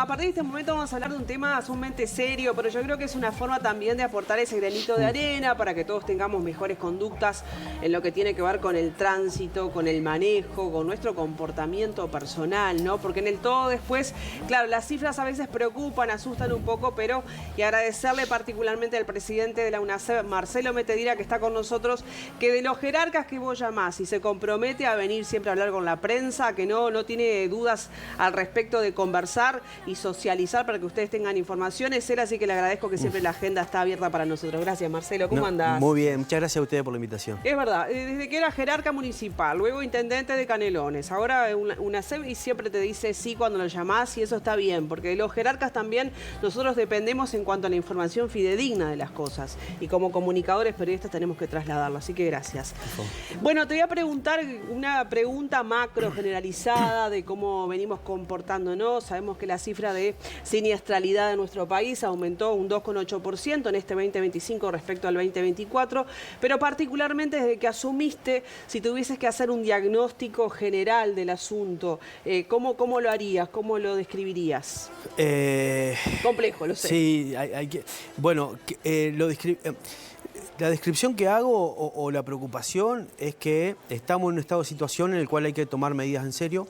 a partir de este momento vamos a hablar de un tema sumamente serio, pero yo creo que es una forma también de aportar ese granito de arena para que todos tengamos mejores conductas en lo que tiene que ver con el tránsito, con el manejo, con nuestro comportamiento personal, ¿no? Porque en el todo después, claro, las cifras a veces preocupan, asustan un poco, pero y agradecerle particularmente al presidente de la UNACEP, Marcelo Metedira, que está con nosotros, que de los jerarcas que vos llamás y se compromete a venir siempre a hablar con la prensa, que no tiene dudas al respecto de conversar y socializar para que ustedes tengan información, es él, así que le agradezco que siempre la agenda está abierta para nosotros. Gracias, Marcelo. ¿Cómo andás? Muy bien, muchas gracias a ustedes por la invitación. Es verdad, desde que era jerarca municipal, luego intendente de Canelones, ahora UNACEP, y siempre te dice sí cuando lo llamás, y eso está bien, porque de los jerarcas también nosotros dependemos en cuanto a la información fidedigna de las cosas, y como comunicadores periodistas tenemos que trasladarlo, así que gracias. Bueno, te voy a preguntar una pregunta macro generalizada de cómo venimos comportándonos. Sabemos que la cifra de siniestralidad de nuestro país aumentó un 2,8% en este 2025 respecto al 2024, pero particularmente desde que asumiste, si tuvieses que hacer un diagnóstico general del asunto, ¿cómo lo harías? ¿Cómo lo describirías? Complejo, lo sé. Sí, hay que... Bueno, la descripción que hago o la preocupación es que estamos en un estado de situación en el cual hay que tomar medidas en serio,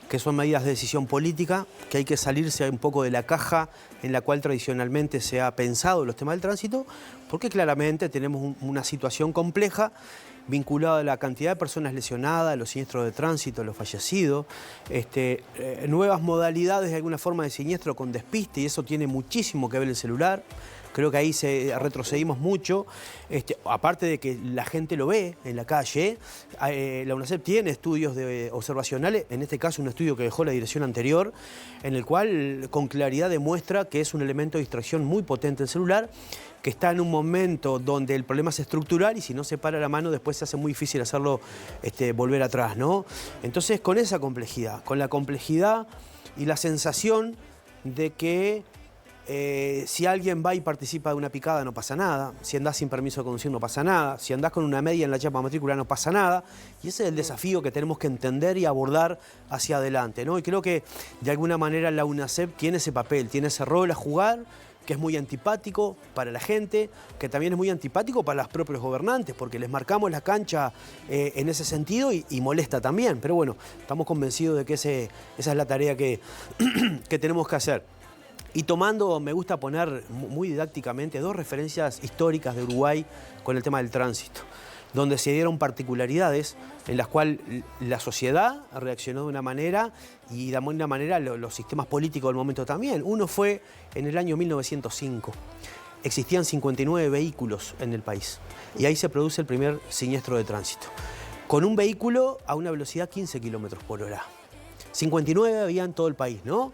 que son medidas de decisión política, que hay que salirse un poco de la caja en la cual tradicionalmente se ha pensado los temas del tránsito, porque claramente tenemos una situación compleja vinculada a la cantidad de personas lesionadas, a los siniestros de tránsito, a los fallecidos, nuevas modalidades de alguna forma de siniestro con despiste, y eso tiene muchísimo que ver el celular. Creo que ahí retrocedimos mucho, aparte de que la gente lo ve en la calle. La UNACEP tiene estudios observacionales, en este caso un estudio que dejó la dirección anterior, en el cual con claridad demuestra que es un elemento de distracción muy potente el celular, que está en un momento donde el problema es estructural y si no se para la mano después se hace muy difícil hacerlo volver atrás, ¿no? Entonces con esa complejidad, con la complejidad y la sensación de que si alguien va y participa de una picada no pasa nada, si andás sin permiso de conducir no pasa nada, si andás con una media en la chapa de matrícula no pasa nada, y ese es el desafío que tenemos que entender y abordar hacia adelante, ¿no? Y creo que de alguna manera la UNACEP tiene ese papel, tiene ese rol a jugar, que es muy antipático para la gente, que también es muy antipático para los propios gobernantes, porque les marcamos la cancha en ese sentido y molesta también, pero bueno, estamos convencidos de que esa es la tarea que tenemos que hacer. Y tomando, me gusta poner muy didácticamente dos referencias históricas de Uruguay con el tema del tránsito, donde se dieron particularidades en las cuales la sociedad reaccionó de una manera y de una manera los sistemas políticos del momento también. Uno fue en el año 1905. Existían 59 vehículos en el país y ahí se produce el primer siniestro de tránsito, con un vehículo a una velocidad 15 kilómetros por hora. 59 había en todo el país, ¿no?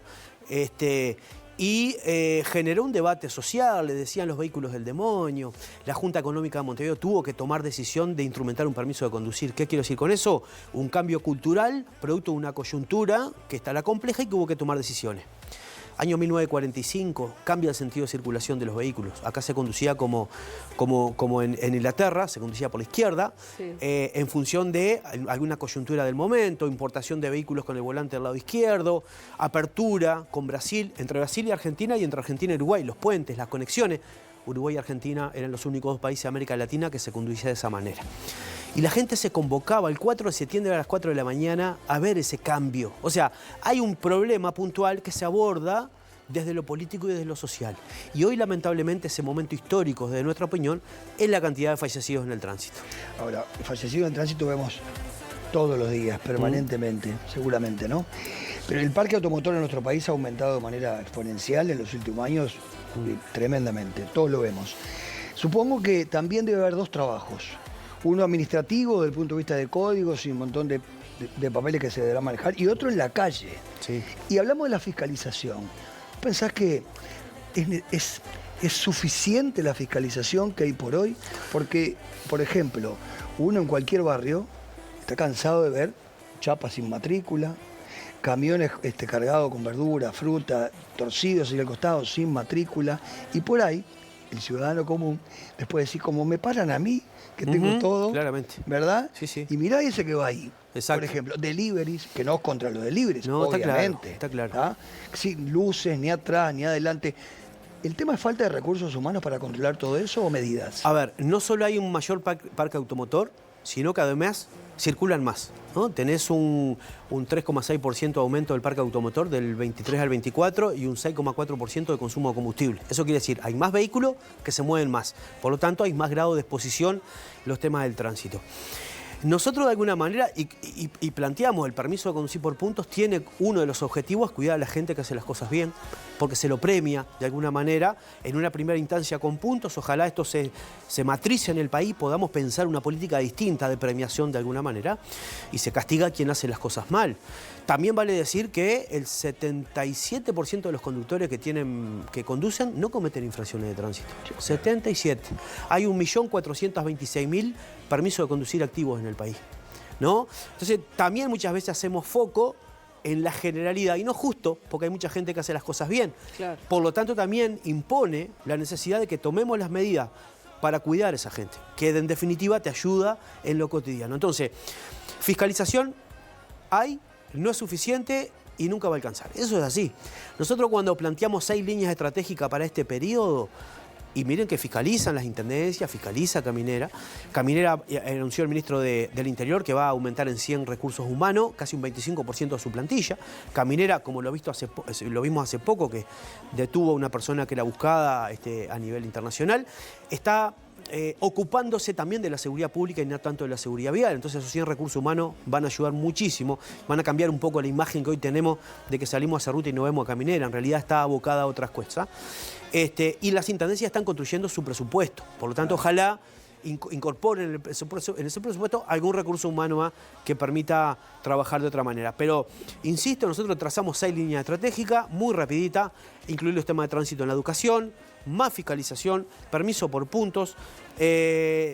Y generó un debate social, le decían los vehículos del demonio. La Junta Económica de Montevideo tuvo que tomar decisión de instrumentar un permiso de conducir. ¿Qué quiero decir con eso? Un cambio cultural, producto de una coyuntura que está la compleja y que hubo que tomar decisiones. Año 1945, cambia el sentido de circulación de los vehículos. Acá se conducía como en Inglaterra, se conducía por la izquierda, sí, en función de alguna coyuntura del momento, importación de vehículos con el volante al lado izquierdo, apertura con Brasil, entre Brasil y Argentina y entre Argentina y Uruguay, los puentes, las conexiones. Uruguay y Argentina eran los únicos dos países de América Latina que se conducía de esa manera. Y la gente se convocaba el 4 de septiembre a las 4 de la mañana a ver ese cambio. O sea, hay un problema puntual que se aborda desde lo político y desde lo social. Y hoy, lamentablemente, ese momento histórico, desde nuestra opinión, es la cantidad de fallecidos en el tránsito. Ahora, fallecidos en el tránsito vemos todos los días, permanentemente, seguramente, ¿no? Pero el parque automotor en nuestro país ha aumentado de manera exponencial en los últimos años, tremendamente, todos lo vemos. Supongo que también debe haber dos trabajos. Uno administrativo, desde el punto de vista de códigos y un montón de papeles que se deberán manejar, y otro en la calle. Sí. Y hablamos de la fiscalización. ¿Pensás que es suficiente la fiscalización que hay por hoy? Porque, por ejemplo, uno en cualquier barrio está cansado de ver chapas sin matrícula, camiones cargados con verdura, fruta, torcidos y al costado sin matrícula, y por ahí el ciudadano común, después decir, como me paran a mí, que tengo todo, claramente. ¿verdad? Sí, sí. Y mirá ese que va ahí. Exacto. Por ejemplo, deliveries, que no es contra los deliveries, No, obviamente. está claro. ¿Tá? Sin luces, ni atrás, ni adelante. ¿El tema es falta de recursos humanos para controlar todo eso o medidas? A ver, no solo hay un mayor parque automotor, sino que además circulan más, ¿no? Tenés un 3,6% de aumento del parque automotor del 23 al 24 y un 6,4% de consumo de combustible. Eso quiere decir, hay más vehículos que se mueven más. Por lo tanto, hay más grado de exposición en los temas del tránsito. Nosotros de alguna manera, y planteamos el permiso de conducir por puntos, tiene uno de los objetivos cuidar a la gente que hace las cosas bien, porque se lo premia de alguna manera en una primera instancia con puntos. Ojalá esto se matrice en el país, podamos pensar una política distinta de premiación de alguna manera y se castiga a quien hace las cosas mal. También vale decir que el 77% de los conductores que conducen no cometen infracciones de tránsito. 77. Hay 1.426.000 permisos de conducir activos en el país, ¿no? Entonces, también muchas veces hacemos foco en la generalidad, y no justo, porque hay mucha gente que hace las cosas bien. Claro. Por lo tanto, también impone la necesidad de que tomemos las medidas para cuidar a esa gente, que en definitiva te ayuda en lo cotidiano. Entonces, fiscalización hay, no es suficiente y nunca va a alcanzar. Eso es así. Nosotros cuando planteamos 6 líneas estratégicas para este periodo, y miren que fiscalizan las intendencias, fiscaliza Caminera. Caminera anunció el ministro del Interior que va a aumentar en 100 recursos humanos, casi un 25% de su plantilla. Caminera, como lo vimos hace poco, que detuvo a una persona que era buscada a nivel internacional, está ocupándose también de la seguridad pública y no tanto de la seguridad vial. Entonces esos 100 recursos humanos van a ayudar muchísimo, van a cambiar un poco la imagen que hoy tenemos de que salimos a hacer ruta y no vemos a Caminera. En realidad está abocada a otras cosas. Y las intendencias están construyendo su presupuesto. Por lo tanto, ojalá incorporen en ese presupuesto algún recurso humano más que permita trabajar de otra manera. Pero, insisto, nosotros trazamos 6 líneas estratégicas, muy rapidita, incluir los temas de tránsito en la educación, más fiscalización, permiso por puntos,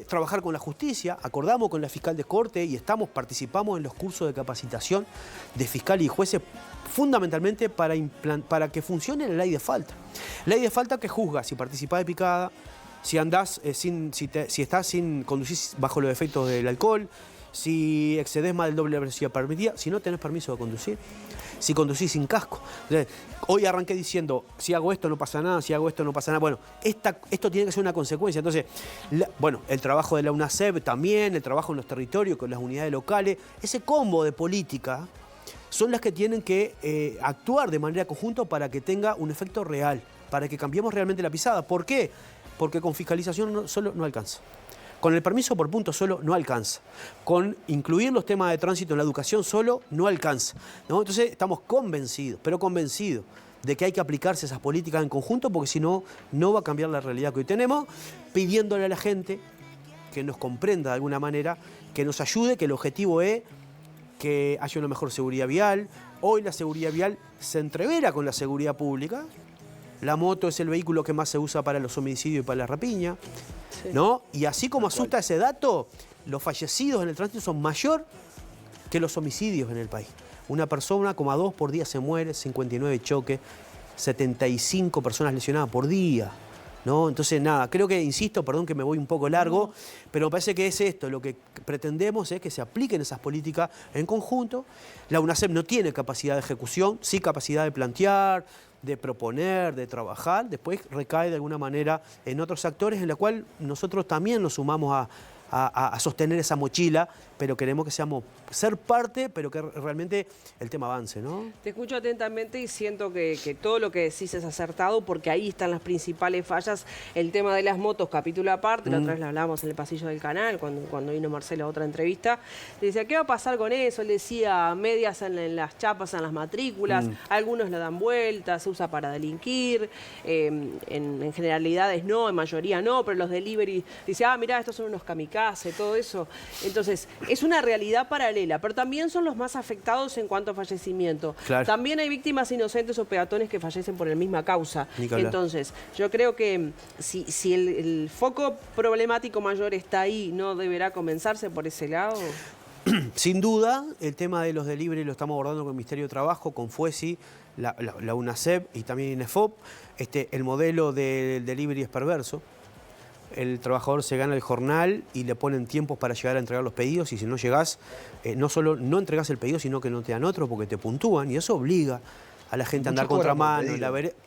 trabajar con la justicia, acordamos con la fiscal de corte y participamos en los cursos de capacitación de fiscales y jueces, fundamentalmente para que funcione la ley de falta. Ley de falta que juzga si participás de picada, si andás si estás sin conducir bajo los efectos del alcohol, si excedes más del doble de la velocidad permitida, si no tenés permiso de conducir, si conducís sin casco. Entonces, hoy arranqué diciendo, si hago esto no pasa nada, si hago esto no pasa nada. Bueno, esto tiene que ser una consecuencia. Entonces, el trabajo de la UNACEP también, el trabajo en los territorios con las unidades locales, ese combo de política son las que tienen que actuar de manera conjunta para que tenga un efecto real, para que cambiemos realmente la pisada. ¿Por qué? Porque con fiscalización solo no alcanza. Con el permiso por punto solo no alcanza. Con incluir los temas de tránsito en la educación solo no alcanza, ¿no? Entonces estamos convencidos de que hay que aplicarse esas políticas en conjunto, porque si no, no va a cambiar la realidad que hoy tenemos, pidiéndole a la gente que nos comprenda de alguna manera, que nos ayude, que el objetivo es que haya una mejor seguridad vial. Hoy la seguridad vial se entrevera con la seguridad pública. La moto es el vehículo que más se usa para los homicidios y para la rapiña, ¿no? Y así como asusta ese dato, los fallecidos en el tránsito son mayor que los homicidios en el país. Una persona, 2 por día se muere, 59 choques, 75 personas lesionadas por día, ¿no? Entonces, nada, creo que, insisto, perdón que me voy un poco largo, pero me parece que es esto, lo que pretendemos es que se apliquen esas políticas en conjunto. La UNACEP no tiene capacidad de ejecución, sí capacidad de plantear, de proponer, de trabajar, después recae de alguna manera en otros actores en la cual nosotros también nos sumamos a sostener esa mochila, pero queremos que ser parte, pero que realmente el tema avance, ¿no? Te escucho atentamente y siento que todo lo que decís es acertado, porque ahí están las principales fallas. El tema de las motos, capítulo aparte, la otra vez lo hablábamos en el pasillo del canal, cuando vino Marcelo a otra entrevista. Le decía, ¿qué va a pasar con eso? Él decía, medias en las chapas, en las matrículas, algunos la dan vuelta, se usa para delinquir, en generalidades no, en mayoría no, pero los delivery, dice, mirá, estos son unos kamikaze, todo eso. Entonces, es una realidad paralela, pero también son los más afectados en cuanto a fallecimiento. Claro. También hay víctimas inocentes o peatones que fallecen por la misma causa. Entonces, yo creo que si el foco problemático mayor está ahí, ¿no deberá comenzarse por ese lado? Sin duda, el tema de los delivery lo estamos abordando con el Ministerio de Trabajo, con FUESI, la UNACEP y también INEFOP, el modelo del delivery es perverso. El trabajador se gana el jornal y le ponen tiempos para llegar a entregar los pedidos, y si no llegás, no solo no entregás el pedido, sino que no te dan otro porque te puntúan, y eso obliga a la gente a andar contramano.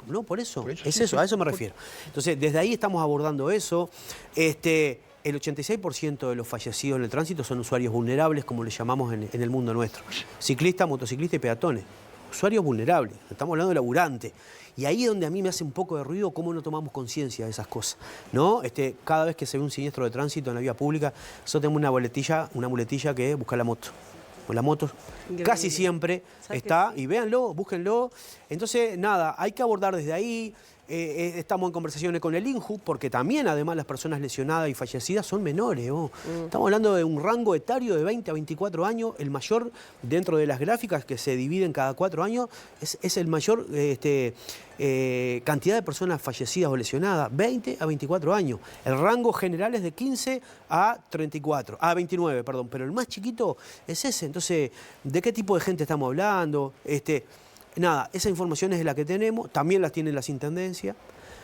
No, por eso es eso, a eso me refiero. Entonces, desde ahí estamos abordando eso. El 86% de los fallecidos en el tránsito son usuarios vulnerables, como le llamamos en el mundo nuestro. Ciclistas, motociclistas y peatones. Usuarios vulnerables, estamos hablando de laburante. Y ahí es donde a mí me hace un poco de ruido cómo no tomamos conciencia de esas cosas, ¿no? Cada vez que se ve un siniestro de tránsito en la vía pública, nosotros tenemos una muletilla que es buscar la moto. La moto casi siempre está, y véanlo, búsquenlo. Entonces, nada, hay que abordar desde ahí. Estamos en conversaciones con el INJU, porque también, además, las personas lesionadas y fallecidas son menores. Estamos hablando de un rango etario de 20 a 24 años. El mayor, dentro de las gráficas que se dividen cada 4 años, es el mayor cantidad de personas fallecidas o lesionadas, 20 a 24 años. El rango general es de 15 a 29, perdón, pero el más chiquito es ese. Entonces, ¿de qué tipo de gente estamos hablando? Nada, esa información es la que tenemos, también las tienen las intendencias.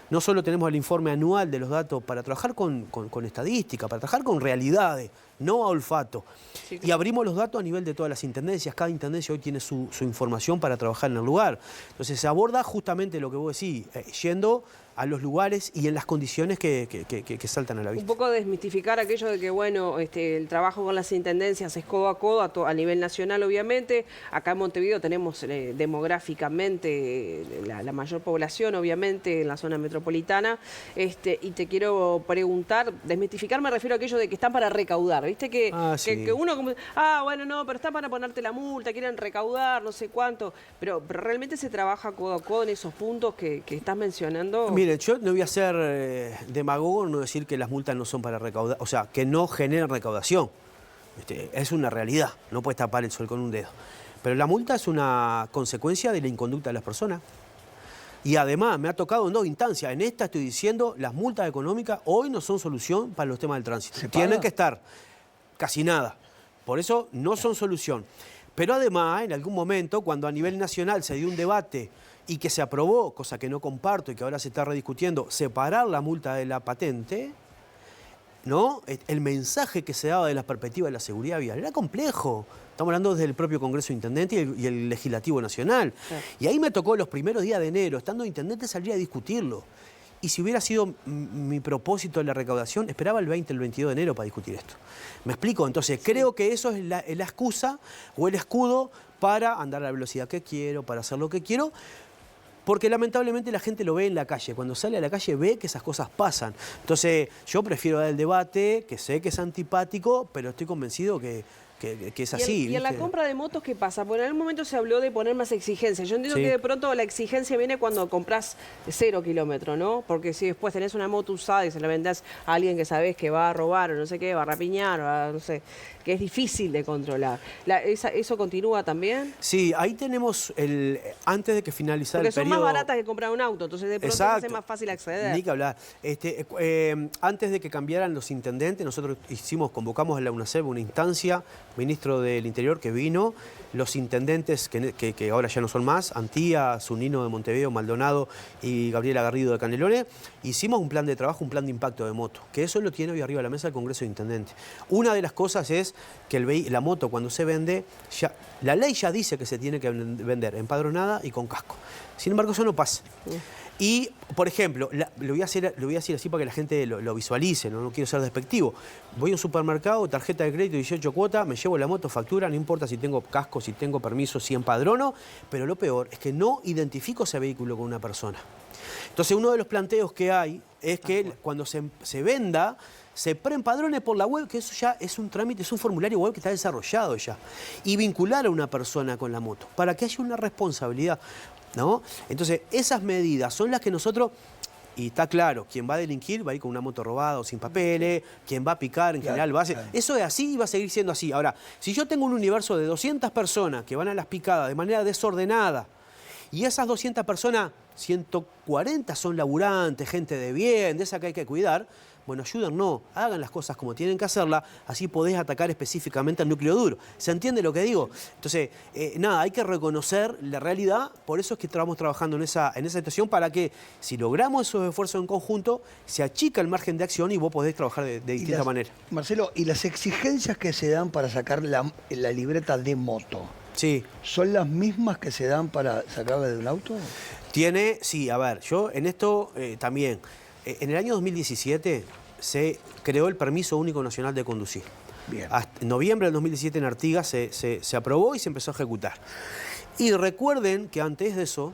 No solo tenemos el informe anual de los datos para trabajar con estadística, para trabajar con realidades, no a olfato. Sí, claro. Y abrimos los datos a nivel de todas las intendencias. Cada intendencia hoy tiene su información para trabajar en el lugar. Entonces se aborda justamente lo que vos decís, yendo a los lugares y en las condiciones que saltan a la vista. Un poco desmistificar aquello de que, bueno, el trabajo con las intendencias es codo a codo a nivel nacional, obviamente. Acá en Montevideo tenemos demográficamente la mayor población, obviamente, en la zona metropolitana. Y te quiero preguntar, desmistificar me refiero a aquello de que están para recaudar. ¿Viste? Que uno como, bueno, no, pero está para ponerte la multa, quieren recaudar, no sé cuánto. Pero realmente se trabaja codo a codo en esos puntos que estás mencionando. Mire, yo no voy a ser demagogo, no decir que las multas no son para recaudar, o sea, que no generan recaudación. Es una realidad, no puedes tapar el sol con un dedo. Pero la multa es una consecuencia de la inconducta de las personas. Y además me ha tocado en 2 instancias. En esta estoy diciendo, las multas económicas hoy no son solución para los temas del tránsito. Tienen que estar casi nada. Por eso no son solución. Pero además, en algún momento, cuando a nivel nacional se dio un debate y que se aprobó, cosa que no comparto y que ahora se está rediscutiendo, separar la multa de la patente, ¿no? El mensaje que se daba de la perspectiva de la seguridad vial era complejo. Estamos hablando desde el propio Congreso Intendente y el Legislativo Nacional. Sí. Y ahí me tocó los primeros días de enero, estando intendente, salir a discutirlo. Y si hubiera sido mi propósito de la recaudación, esperaba el 20, el 22 de enero para discutir esto. ¿Me explico? Entonces, creo que eso es la excusa o el escudo para andar a la velocidad que quiero, para hacer lo que quiero, porque lamentablemente la gente lo ve en la calle. Cuando sale a la calle ve que esas cosas pasan. Entonces, yo prefiero dar el debate, que sé que es antipático, pero estoy convencido que es así. ¿Y en la compra de motos qué pasa? Porque en algún momento se habló de poner más exigencias. Yo entiendo que de pronto la exigencia viene cuando compras 0 kilómetros, ¿no? Porque si después tenés una moto usada y se la vendés a alguien que sabés que va a robar o no sé qué, va a rapiñar, o no sé, que es difícil de controlar. ¿Eso continúa también? Sí, ahí tenemos antes de que finalizara el periodo... Porque son más baratas que comprar un auto, entonces de pronto es más fácil acceder. Ni que hablar. Antes de que cambiaran los intendentes, nosotros convocamos a la UNACEP una instancia, ministro del Interior que vino, los intendentes que ahora ya no son más, Antía, Zunino de Montevideo, Maldonado y Gabriela Garrido de Canelones, hicimos un plan de trabajo, un plan de impacto de moto, que eso lo tiene hoy arriba de la mesa del Congreso de Intendentes. Una de las cosas es que la moto cuando se vende, la ley ya dice que se tiene que vender empadronada y con casco. Sin embargo, eso no pasa. Y, por ejemplo, lo voy a decir así para que la gente lo visualice, no quiero ser despectivo. Voy a un supermercado, tarjeta de crédito, 18 cuotas, me llevo la moto, factura, no importa si tengo casco, si tengo permiso, si empadrono, pero lo peor es que no identifico ese vehículo con una persona. Entonces, uno de los planteos que hay es que cuando se venda, se preempadrone por la web, que eso ya es un trámite, es un formulario web que está desarrollado ya. Y vincular a una persona con la moto, para que haya una responsabilidad, ¿no? Entonces, esas medidas son las que nosotros... Y está claro, quien va a delinquir va a ir con una moto robada o sin papeles, quien va a picar en general va a ser... Eso es así y va a seguir siendo así. Ahora, si yo tengo un universo de 200 personas que van a las picadas de manera desordenada, y esas 200 personas, 140 son laburantes, gente de bien, de esa que hay que cuidar, Bueno, ayúdennos, hagan las cosas como tienen que hacerlas, así podés atacar específicamente al núcleo duro. ¿Se entiende lo que digo? Entonces, nada, hay que reconocer la realidad, por eso es que estamos trabajando en esa situación para que si logramos esos esfuerzos en conjunto, se achica el margen de acción y vos podés trabajar de distinta manera. Marcelo, ¿y las exigencias que se dan para sacar la libreta de moto? Sí. ¿Son las mismas que se dan para sacarla de un auto? Sí, a ver, yo en esto también. En el año 2017 se creó el Permiso Único Nacional de Conducir. Bien. En noviembre del 2017 en Artigas se aprobó y se empezó a ejecutar. Y recuerden que antes de eso,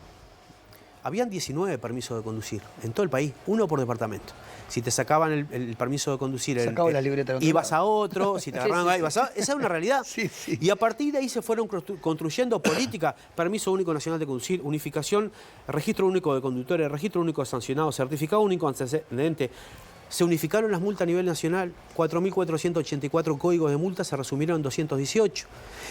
habían 19 permisos de conducir en todo el país, uno por departamento. Si te sacaban el permiso de conducir, la libreta ibas a otro, si te agarraban, ibas a... Esa es una realidad. Sí, sí. Y a partir de ahí se fueron construyendo políticas, permiso único nacional de conducir, unificación, registro único de conductores, registro único de sancionados, certificado único antecedente. Se unificaron las multas a nivel nacional, 4.484 códigos de multas se resumieron en 218.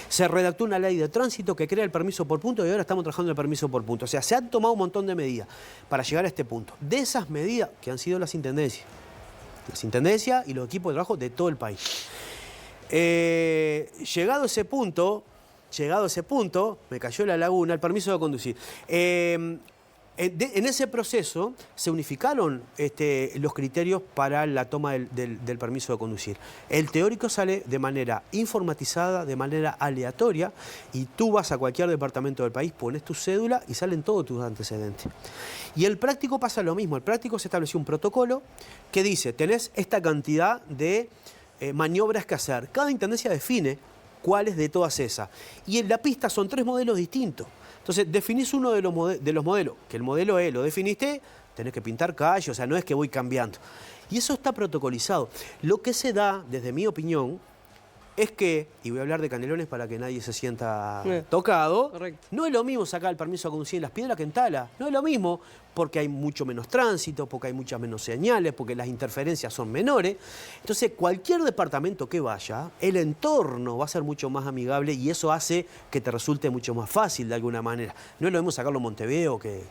Se redactó una ley de tránsito que crea el permiso por punto y ahora estamos trabajando en el permiso por punto. O sea, se han tomado un montón de medidas para llegar a este punto. De esas medidas que han sido las intendencias y los equipos de trabajo de todo el país. Llegado a ese punto, me cayó la laguna, el permiso de conducir. En ese proceso se unificaron los criterios para la toma del permiso de conducir. El teórico sale de manera informatizada, de manera aleatoria, y tú vas a cualquier departamento del país, pones tu cédula y salen todos tus antecedentes. Y el práctico pasa lo mismo. El práctico se estableció un protocolo que dice, tenés esta cantidad de maniobras que hacer. Cada intendencia define cuáles de todas esas. Y en la pista son 3 modelos distintos. Entonces, definís uno de los modelos, que el modelo E lo definiste, tenés que pintar calle, o sea, no es que voy cambiando. Y eso está protocolizado. Lo que se da, desde mi opinión, es que, y voy a hablar de Canelones para que nadie se sienta tocado, correcto. No es lo mismo sacar el permiso de conducir en Las Piedras que en Tala. No es lo mismo porque hay mucho menos tránsito, porque hay muchas menos señales, porque las interferencias son menores. Entonces, cualquier departamento que vaya, el entorno va a ser mucho más amigable y eso hace que te resulte mucho más fácil de alguna manera. No es lo mismo sacarlo en Montevideo que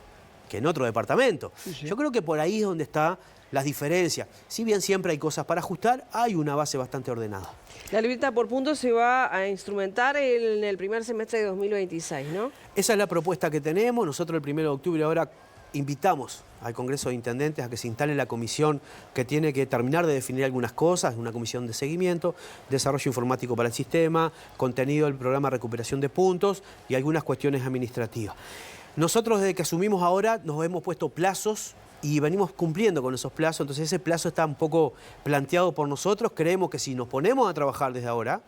en otro departamento. Sí, sí. Yo creo que por ahí es donde está las diferencias. Si bien siempre hay cosas para ajustar, hay una base bastante ordenada. La libreta por puntos se va a instrumentar en el primer semestre de 2026, ¿no? Esa es la propuesta que tenemos. Nosotros el 1 de octubre ahora invitamos al Congreso de Intendentes a que se instale la comisión que tiene que terminar de definir algunas cosas, una comisión de seguimiento, desarrollo informático para el sistema, contenido del programa de recuperación de puntos y algunas cuestiones administrativas. Nosotros desde que asumimos ahora nos hemos puesto plazos y venimos cumpliendo con esos plazos, entonces ese plazo está un poco planteado por nosotros. Creemos que si nos ponemos a trabajar desde ahora,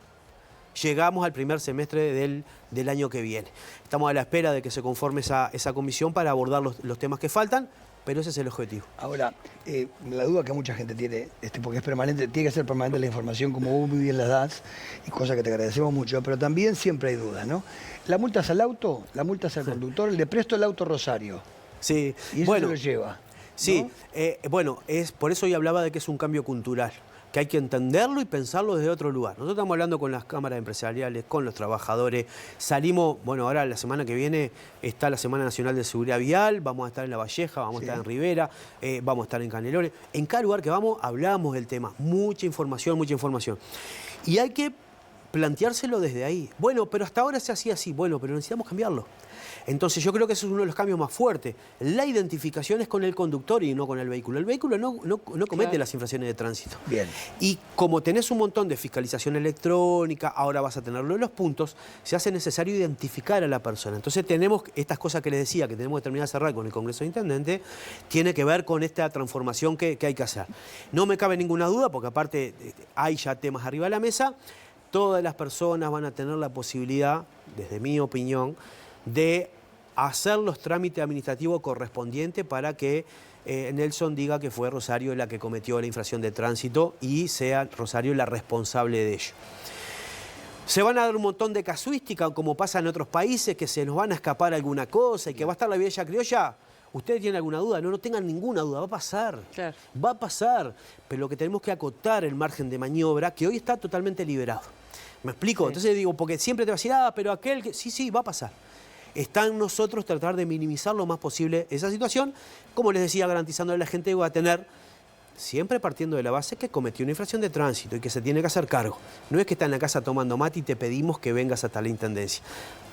llegamos al primer semestre del año que viene. Estamos a la espera de que se conforme esa comisión para abordar los temas que faltan, pero ese es el objetivo. Ahora, la duda que mucha gente tiene, porque es permanente, tiene que ser permanente la información como vos muy bien la das, y cosa que te agradecemos mucho, pero también siempre hay dudas, ¿no? ¿La multa es al auto? ¿La multa es al conductor? Le presto el auto Rosario. Sí, y eso se lo lleva. Sí, ¿no? bueno, por eso hoy hablaba de que es un cambio cultural, que hay que entenderlo y pensarlo desde otro lugar. Nosotros estamos hablando con las cámaras empresariales, con los trabajadores. Salimos, bueno, ahora la semana que viene está la Semana Nacional de Seguridad Vial, vamos a estar en La Valleja, vamos a estar en Rivera, vamos a estar en Canelones. En cada lugar que vamos hablamos del tema, mucha información, mucha información. Y hay que planteárselo desde ahí. Bueno, pero hasta ahora se hacía así, bueno, pero necesitamos cambiarlo. Entonces yo creo que eso es uno de los cambios más fuertes. La identificación es con el conductor y no con el vehículo. El vehículo no comete las infracciones de tránsito. Bien. Y como tenés un montón de fiscalización electrónica, ahora vas a tenerlo en los puntos, se hace necesario identificar a la persona. Entonces tenemos estas cosas que les decía, que tenemos que terminar de cerrar con el Congreso de Intendentes, tiene que ver con esta transformación que hay que hacer. No me cabe ninguna duda, porque aparte hay ya temas arriba de la mesa, todas las personas van a tener la posibilidad, desde mi opinión, de hacer los trámites administrativos correspondientes para que Nelson diga que fue Rosario la que cometió la infracción de tránsito y sea Rosario la responsable de ello. Se van a dar un montón de casuística, como pasa en otros países, que se nos van a escapar alguna cosa y que va a estar la vieja criolla. ¿Ustedes tienen alguna duda? No tengan ninguna duda, va a pasar. Claro. Va a pasar, pero lo que tenemos que acotar el margen de maniobra, que hoy está totalmente liberado. ¿Me explico? Sí. Entonces digo, porque siempre te va a decir, pero aquel que... Sí, va a pasar. Está en nosotros tratar de minimizar lo más posible esa situación, como les decía, garantizando a la gente que va a tener siempre partiendo de la base que cometió una infracción de tránsito y que se tiene que hacer cargo. No es que está en la casa tomando mate y te pedimos que vengas hasta la Intendencia.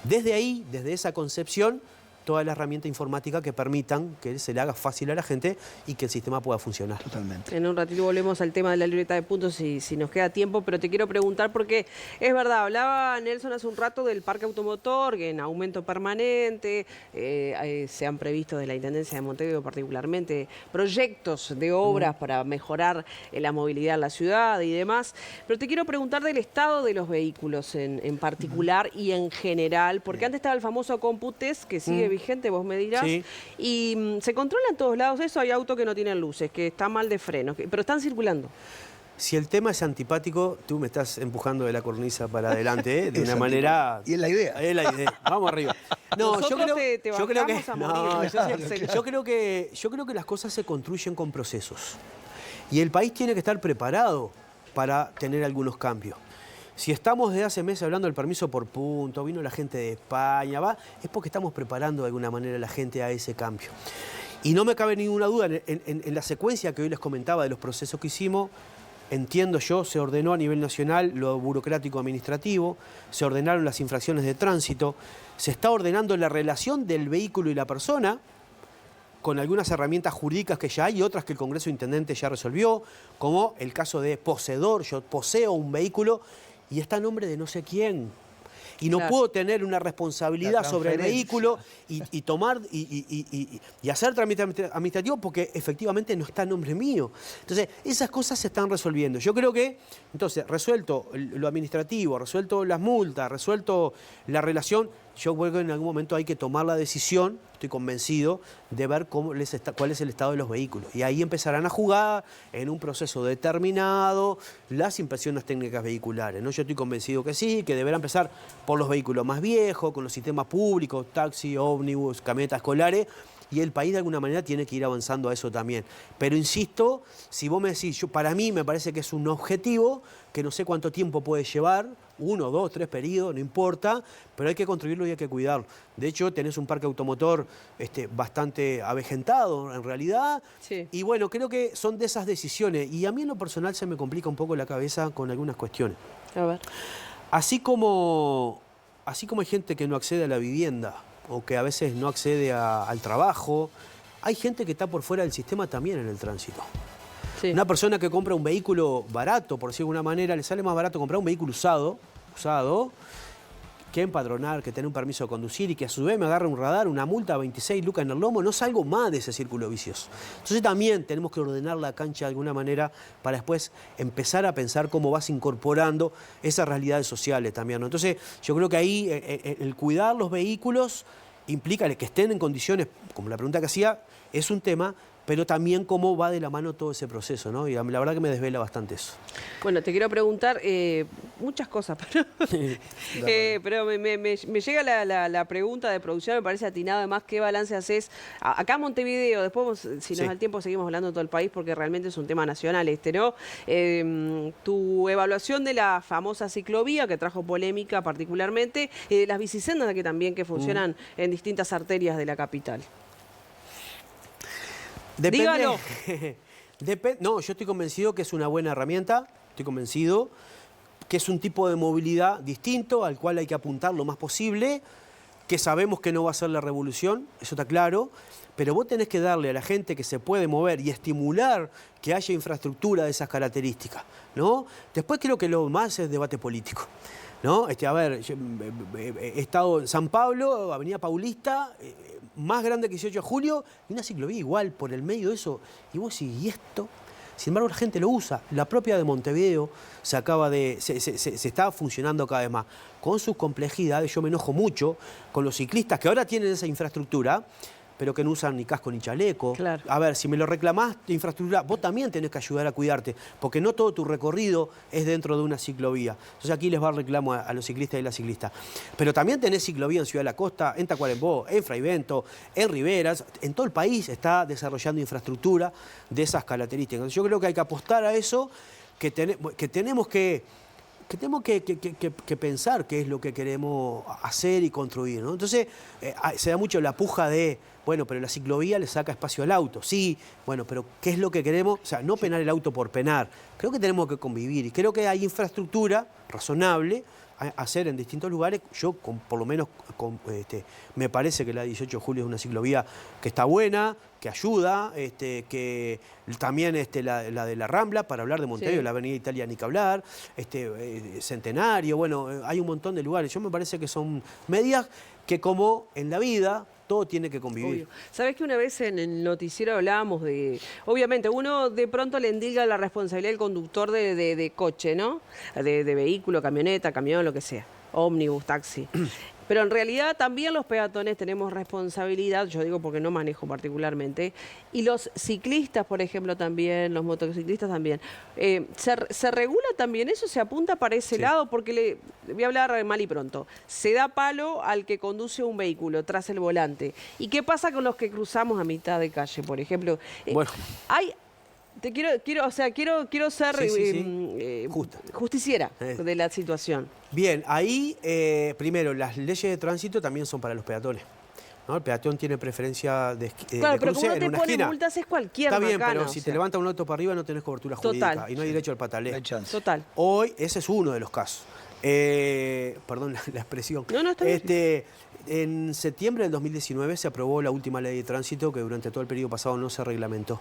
Desde ahí, desde esa concepción, toda la herramienta informática que permitan que se le haga fácil a la gente y que el sistema pueda funcionar. Totalmente. En un ratito volvemos al tema de la libreta de puntos si nos queda tiempo, pero te quiero preguntar porque es verdad, hablaba Nelson hace un rato del parque automotor, que en aumento permanente, se han previsto desde la Intendencia de Montevideo particularmente proyectos de obras para mejorar la movilidad en la ciudad y demás, pero te quiero preguntar del estado de los vehículos en particular y en general, porque antes estaba el famoso Computest que sigue vigente, vos me dirás, Sí. y se controla en todos lados eso, hay autos que no tienen luces, que está mal de frenos, pero están circulando. Si el tema es antipático, tú me estás empujando de la cornisa para adelante, de una manera... Y es la idea. Es la idea. Vamos arriba. No, Nosotros te yo creo que... bancamos a No, morir. yo creo que las cosas se construyen con procesos. Y el país tiene que estar preparado para tener algunos cambios. Si estamos desde hace meses hablando del permiso por punto, vino la gente de España, es porque estamos preparando de alguna manera a la gente a ese cambio. Y no me cabe ninguna duda, en la secuencia que hoy les comentaba de los procesos que hicimos, entiendo yo, se ordenó a nivel nacional lo burocrático administrativo, se ordenaron las infracciones de tránsito, se está ordenando la relación del vehículo y la persona, con algunas herramientas jurídicas que ya hay y otras que el Congreso Intendente ya resolvió, como el caso de poseedor, yo poseo un vehículo y está a nombre de no sé quién. Y no puedo tener una responsabilidad sobre el vehículo y tomar y hacer trámite administrativo porque efectivamente no está a nombre mío. Entonces, esas cosas se están resolviendo. Yo creo que, entonces, resuelto lo administrativo, resuelto las multas, resuelto la relación, yo creo que en algún momento hay que tomar la decisión, estoy convencido, de ver cuál es el estado de los vehículos. Y ahí empezarán a jugar en un proceso determinado las inspecciones técnicas vehiculares, ¿no? Yo estoy convencido que sí, que deberá empezar por los vehículos más viejos, con los sistemas públicos, taxi, ómnibus, camionetas escolares, y el país de alguna manera tiene que ir avanzando a eso también. Pero insisto, si vos me decís, para mí me parece que es un objetivo que no sé cuánto tiempo puede llevar, 1, 2, 3 periodos, no importa, pero hay que construirlo y hay que cuidarlo. De hecho, tenés un parque automotor bastante avejentado en realidad. Sí. Y bueno, creo que son de esas decisiones. Y a mí en lo personal se me complica un poco la cabeza con algunas cuestiones. A ver. Así como hay gente que no accede a la vivienda o que a veces no accede al trabajo, hay gente que está por fuera del sistema también en el tránsito. Sí. Una persona que compra un vehículo barato, por decirlo de alguna manera, le sale más barato comprar un vehículo usado, que empadronar, que tener un permiso de conducir y que a su vez me agarre un radar, una multa, 26 lucas en el lomo, no salgo más de ese círculo vicioso. Entonces también tenemos que ordenar la cancha de alguna manera para después empezar a pensar cómo vas incorporando esas realidades sociales también, ¿no? Entonces yo creo que ahí el cuidar los vehículos implica que estén en condiciones, como la pregunta que hacía, es un tema, pero también cómo va de la mano todo ese proceso, ¿no? Y la verdad que me desvela bastante eso. Bueno, te quiero preguntar muchas cosas, pero me llega la pregunta de producción, me parece atinado además qué balance haces. Acá en Montevideo, después si nos da el tiempo seguimos hablando de todo el país porque realmente es un tema nacional ¿no? Tu evaluación de la famosa ciclovía que trajo polémica particularmente, y de las bicisendas que también que funcionan en distintas arterias de la capital. Dígalo. No, yo estoy convencido que es una buena herramienta, estoy convencido que es un tipo de movilidad distinto al cual hay que apuntar lo más posible, que sabemos que no va a ser la revolución, eso está claro, pero vos tenés que darle a la gente que se puede mover y estimular que haya infraestructura de esas características, ¿no? Después creo que lo más es debate político, ¿no? A ver, yo he estado en San Pablo, Avenida Paulista, más grande que 18 de julio, y una ciclovía igual por el medio de eso. Y vos decís, ¿y esto? Sin embargo, la gente lo usa. La propia de Montevideo se está funcionando cada vez más. Con sus complejidades, yo me enojo mucho con los ciclistas que ahora tienen esa infraestructura, pero que no usan ni casco ni chaleco. Claro. A ver, si me lo reclamás de infraestructura, vos también tenés que ayudar a cuidarte, porque no todo tu recorrido es dentro de una ciclovía. Entonces aquí les va el reclamo a los ciclistas y las ciclistas. Pero también tenés ciclovía en Ciudad de la Costa, en Tacuarembó, en Fraivento, en Riberas. En todo el país está desarrollando infraestructura de esas características. Entonces yo creo que hay que apostar a eso, que tenemos que que tenemos que pensar qué es lo que queremos hacer y construir, ¿no? Entonces, se da mucho la puja de, bueno, pero la ciclovía le saca espacio al auto. Sí, bueno, pero ¿qué es lo que queremos? O sea, no penar el auto por penar. Creo que tenemos que convivir y creo que hay infraestructura razonable a hacer en distintos lugares. Yo, por lo menos, me parece que la 18 de julio es una ciclovía que está buena, que ayuda, que también la de la Rambla, para hablar de Montevideo, la Avenida Italia ni que hablar, Centenario, bueno, hay un montón de lugares. Yo me parece que son medidas que, como en la vida, todo tiene que convivir. Obvio. ¿Sabés que una vez en el noticiero hablábamos de... Obviamente, uno de pronto le endilga la responsabilidad del conductor de coche, ¿no? De vehículo, camioneta, camión, lo que sea. Ómnibus, taxi. Pero en realidad también los peatones tenemos responsabilidad, yo digo porque no manejo particularmente, y los ciclistas, por ejemplo, también, los motociclistas también. ¿Se regula también eso? ¿Se apunta para ese lado? Porque le voy a hablar mal y pronto. Se da palo al que conduce un vehículo tras el volante. ¿Y qué pasa con los que cruzamos a mitad de calle, por ejemplo? Bueno. Quiero ser justiciera de la situación. Bien, ahí, primero, las leyes de tránsito también son para los peatones, ¿no? El peatón tiene preferencia de claro, pero cruce como no te en una pone esquina. multas es cualquier Está bien, macana, pero si te levanta un auto para arriba no tenés cobertura jurídica y no hay derecho al pataleo. No hay chance. Total. Hoy, ese es uno de los casos. Perdón la expresión. No, está bien. En septiembre del 2019 se aprobó la última ley de tránsito que durante todo el periodo pasado no se reglamentó.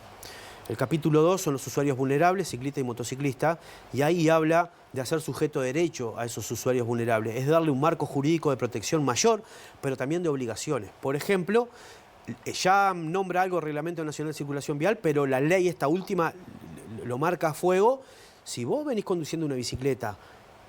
El capítulo 2 son los usuarios vulnerables, ciclista y motociclista, y ahí habla de hacer sujeto de derecho a esos usuarios vulnerables, es darle un marco jurídico de protección mayor, pero también de obligaciones. Por ejemplo, ya nombra algo el Reglamento Nacional de Circulación Vial, pero la ley esta última lo marca a fuego. Si vos venís conduciendo una bicicleta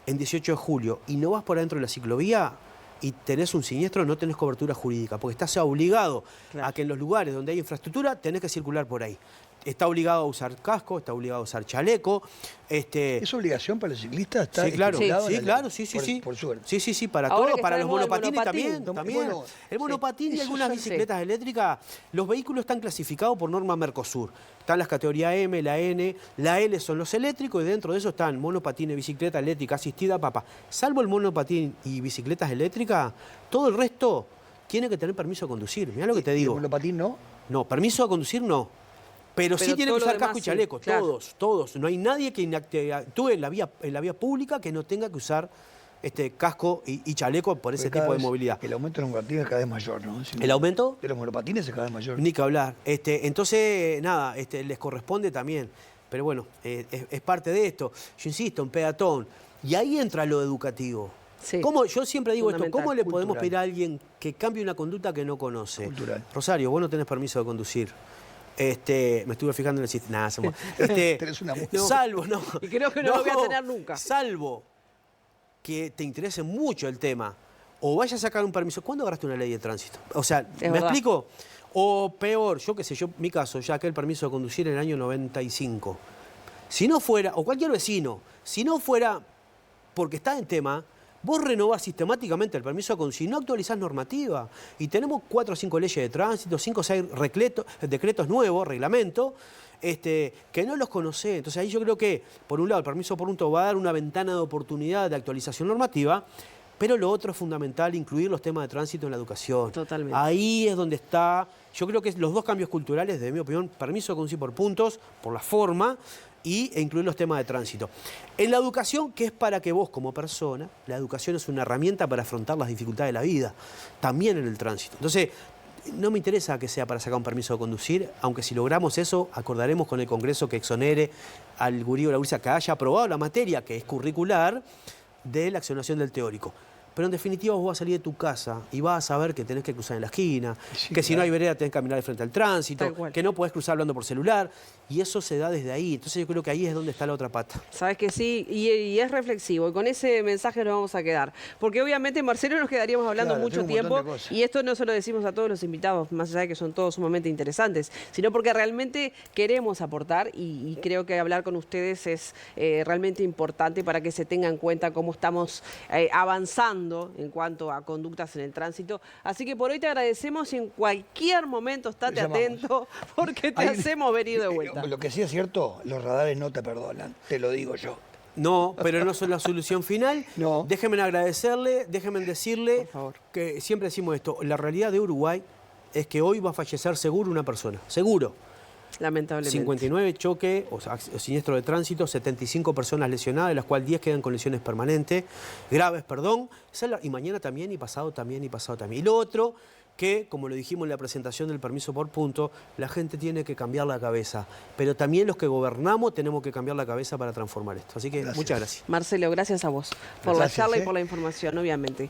en 18 de julio y no vas por adentro de la ciclovía y tenés un siniestro, no tenés cobertura jurídica, porque estás obligado a que en los lugares donde hay infraestructura tenés que circular por ahí. Está obligado a usar casco, está obligado a usar chaleco. ¿Es obligación para el ciclista? ¿Está Sí, claro, sí. Por suerte. Sí, para ahora todo, para los monopatines monopatín. también. El monopatín y algunas bicicletas eléctricas, los vehículos están clasificados por norma Mercosur. Están las categorías M, la N, la L son los eléctricos y dentro de eso están monopatines, bicicleta eléctrica, asistida, Salvo el monopatín y bicicletas eléctricas, todo el resto tiene que tener permiso de conducir. Mirá lo que te digo. ¿El monopatín no? No, permiso de conducir no. Pero sí tiene que usar casco y chaleco, claro. todos. No hay nadie que actúe en la vía pública que no tenga que usar casco y chaleco por ese tipo de movilidad. El aumento de los monopatines es cada vez mayor, ¿no? ¿El aumento? De los monopatines es cada vez mayor. Ni que hablar. Entonces, nada, les corresponde también. Pero bueno, es parte de esto. Yo insisto, en peatón. Y ahí entra lo educativo. Sí. Yo siempre digo esto, ¿cómo le podemos Cultural. pedir a alguien que cambie una conducta que no conoce? Cultural. Rosario, vos no tenés permiso de conducir. Me estuve fijando en el sistema. Nada, Tenés una multa. Salvo, no. Y creo que no lo voy a tener nunca. Salvo que te interese mucho el tema o vayas a sacar un permiso. ¿Cuándo agarraste una ley de tránsito? O sea, ¿me explico? O peor, yo qué sé, mi caso, ya que el permiso de conducir en el año 95. Si no fuera, o cualquier vecino, si no fuera porque está en tema, vos renovás sistemáticamente el permiso de conducir, no actualizás normativa. Y tenemos 4 o 5 leyes de tránsito, 5 o 6 decretos nuevos, reglamentos, que no los conocés. Entonces ahí yo creo que, por un lado, el permiso por punto va a dar una ventana de oportunidad de actualización normativa, pero lo otro es fundamental, incluir los temas de tránsito en la educación. Totalmente. Ahí es donde está, yo creo que los dos cambios culturales, de mi opinión, permiso de conducir por puntos, por la forma, e incluir los temas de tránsito. En la educación, que es para que vos como persona, la educación es una herramienta para afrontar las dificultades de la vida, también en el tránsito. Entonces, no me interesa que sea para sacar un permiso de conducir, aunque si logramos eso, acordaremos con el Congreso que exonere al gurí o la gurisa que haya aprobado la materia, que es curricular, de la accionación del teórico. Pero en definitiva vos vas a salir de tu casa y vas a saber que tenés que cruzar en la esquina, que si no hay vereda tenés que caminar de frente al tránsito, que no podés cruzar hablando por celular, y eso se da desde ahí. Entonces yo creo que ahí es donde está la otra pata. Sabes que sí, y es reflexivo, y con ese mensaje nos vamos a quedar. Porque obviamente, Marcelo, nos quedaríamos hablando mucho tiempo, y esto no se lo decimos a todos los invitados, más allá de que son todos sumamente interesantes, sino porque realmente queremos aportar, y creo que hablar con ustedes es realmente importante para que se tenga en cuenta cómo estamos avanzando en cuanto a conductas en el tránsito. Así que por hoy te agradecemos y en cualquier momento estate atento porque te hacemos venir de vuelta. Lo que sí es cierto, los radares no te perdonan, te lo digo yo. No, pero no son la solución final. No. Déjenme agradecerle, déjenme decirle Por favor. que siempre decimos esto. La realidad de Uruguay es que hoy va a fallecer seguro una persona. Seguro. Lamentablemente. 59 choques o siniestro de tránsito, 75 personas lesionadas, de las cuales 10 quedan con lesiones permanentes, graves, perdón. Y mañana también, y pasado también, y pasado también. Y lo otro, que, como lo dijimos en la presentación del permiso por punto, la gente tiene que cambiar la cabeza. Pero también los que gobernamos tenemos que cambiar la cabeza para transformar esto. Así que muchas gracias. Marcelo, gracias a vos por la Gracias, charla y por la información, obviamente.